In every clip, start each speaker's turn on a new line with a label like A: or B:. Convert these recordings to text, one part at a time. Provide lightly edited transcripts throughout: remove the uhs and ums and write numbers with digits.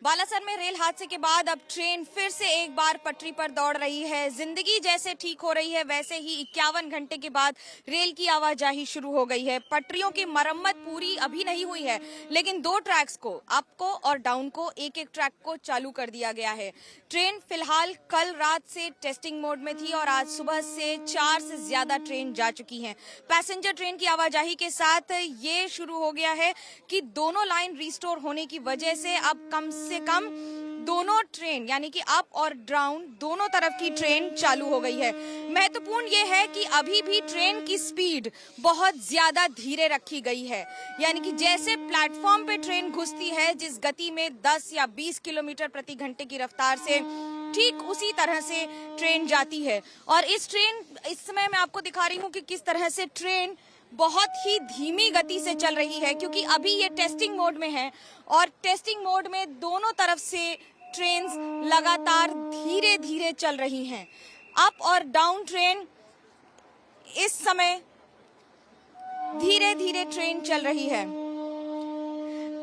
A: बालासर में रेल हादसे के बाद अब ट्रेन फिर से एक बार पटरी पर दौड़ रही है। जिंदगी जैसे ठीक हो रही है वैसे ही 51 घंटे के बाद रेल की आवाजाही शुरू हो गई है। पटरियों की मरम्मत पूरी अभी नहीं हुई है, लेकिन दो ट्रैक्स को, अप को और डाउन को, एक एक ट्रैक को चालू कर दिया गया है। ट्रेन फिलहाल कल रात से टेस्टिंग मोड में थी और आज सुबह से 4 से ज्यादा ट्रेन जा चुकी हैं। पैसेंजर ट्रेन की आवाजाही के साथ ये शुरू हो गया है कि दोनों लाइन रिस्टोर होने की वजह से अब कम से कम दोनों ट्रेन यानी कि अप और डाउन दोनों तरफ की ट्रेन चालू हो गई है। महत्वपूर्ण ये है कि अभी भी ट्रेन की स्पीड बहुत ज्यादा धीरे रखी गई है, यानी कि जैसे प्लेटफॉर्म पे ट्रेन घुसती है जिस गति में 10 या 20 किलोमीटर प्रति घंटे की रफ्तार से, ठीक उसी तरह से ट्रेन जाती है। और इस समय मैं आपको दिखा रही हूँ कि किस तरह से ट्रेन बहुत ही धीमी गति से चल रही है, क्योंकि अभी ये टेस्टिंग मोड में है और टेस्टिंग मोड में दोनों तरफ से ट्रेन्स लगातार धीरे धीरे चल रही हैं। अप और डाउन ट्रेन इस समय धीरे धीरे ट्रेन चल रही है।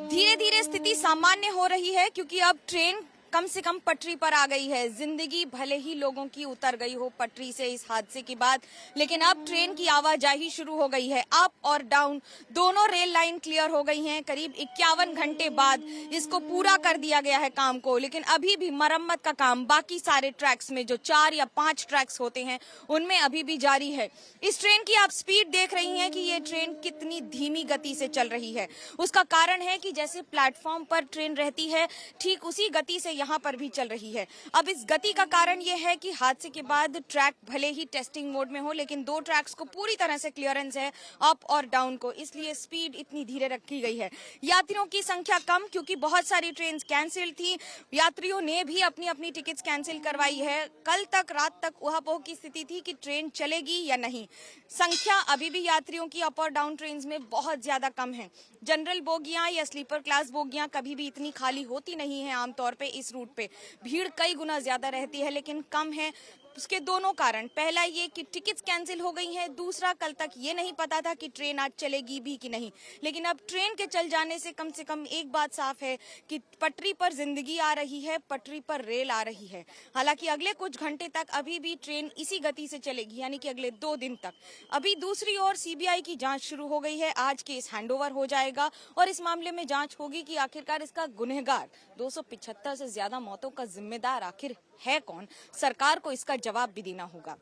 A: धीरे धीरे स्थिति सामान्य हो रही है, क्योंकि अब ट्रेन कम से कम पटरी पर आ गई है। जिंदगी भले ही लोगों की उतर गई हो पटरी से इस हादसे के बाद, लेकिन अब ट्रेन की आवाजाही शुरू हो गई है। अप और डाउन दोनों रेल लाइन क्लियर हो गई हैं। करीब 51 घंटे बाद इसको पूरा कर दिया गया है काम को, लेकिन अभी भी मरम्मत का काम बाकी सारे ट्रैक्स में, जो 4 या 5 ट्रैक्स होते हैं, उनमें अभी भी जारी है। इस ट्रेन की आप स्पीड देख रही हैं कि ये ट्रेन कितनी धीमी गति से चल रही है। उसका कारण है कि जैसे प्लेटफॉर्म पर ट्रेन रहती है, ठीक उसी गति से यहाँ पर भी चल रही है। अब इस गति का कारण यह है कि हादसे के बाद ट्रैक भले ही टेस्टिंग मोड में हो, लेकिन दो ट्रैक्स को पूरी तरह से क्लियरेंस है अप और डाउन को, इसलिए स्पीड इतनी धीरे रखी गई है। यात्रियों की संख्या कम, क्योंकि बहुत सारी ट्रेन कैंसिल थी। यात्रियों ने भी अपनी अपनी टिकट्स कैंसिल करवाई है। कल तक रात तक उहापोह की स्थिति थी कि ट्रेन चलेगी या नहीं। संख्या अभी भी यात्रियों की अप और डाउन ट्रेन में बहुत ज्यादा कम है। जनरल बोगियां या स्लीपर क्लास बोगियां कभी भी इतनी खाली होती नहीं है। आमतौर पे इस रूट पे भीड़ कई गुना ज्यादा रहती है, लेकिन कम है। उसके दोनों कारण, पहला ये कि टिकट्स कैंसिल हो गई हैं, दूसरा कल तक ये नहीं पता था कि ट्रेन आज चलेगी भी कि नहीं। लेकिन अब ट्रेन के चल जाने से कम एक बात साफ है कि पटरी पर जिंदगी आ रही है, पटरी पर रेल आ रही है। हालांकि अगले कुछ घंटे तक अभी भी ट्रेन इसी गति से चलेगी, यानी कि अगले 2 दिन तक। अभी दूसरी ओर सीबीआई की जांच शुरू हो गई है। आज केस हैंडओवर हो जाएगा और इस मामले में जांच होगी कि आखिरकार इसका गुनहगार, 275 से ज्यादा मौतों का जिम्मेदार आखिर है कौन। सरकार को इसका जवाब भी देना होगा।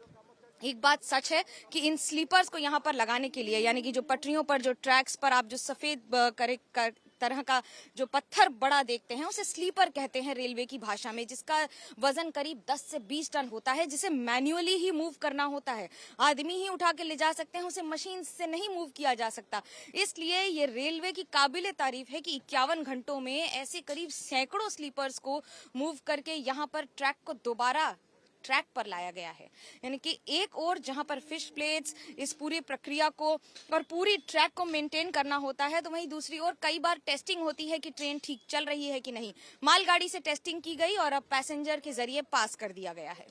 A: एक बात सच है कि इन स्लीपर्स को यहाँ पर लगाने के लिए, यानी कि जो पटरियों पर, जो ट्रैक्स पर आप जो सफेद तरह का जो पत्थर बड़ा देखते हैं, उसे स्लीपर कहते हैं रेलवे की भाषा में, जिसका वजन करीब 10 से 20 टन होता है, जिसे मैन्युअली ही मूव करना होता है। आदमी ही उठा के ले जा सकते हैं, उसे मशीन से नहीं मूव किया जा सकता। इसलिए ये रेलवे की काबिले तारीफ है कि 51 घंटों में ऐसे करीब सैकड़ों स्लीपर्स को मूव करके यहाँ पर ट्रैक को दोबारा ट्रैक पर लाया गया है। यानी कि एक और जहां पर फिश प्लेट्स इस पूरी प्रक्रिया को और पूरी ट्रैक को मेंटेन करना होता है, तो वहीं दूसरी ओर कई बार टेस्टिंग होती है कि ट्रेन ठीक चल रही है कि नहीं। मालगाड़ी से टेस्टिंग की गई और अब पैसेंजर के जरिए पास कर दिया गया है।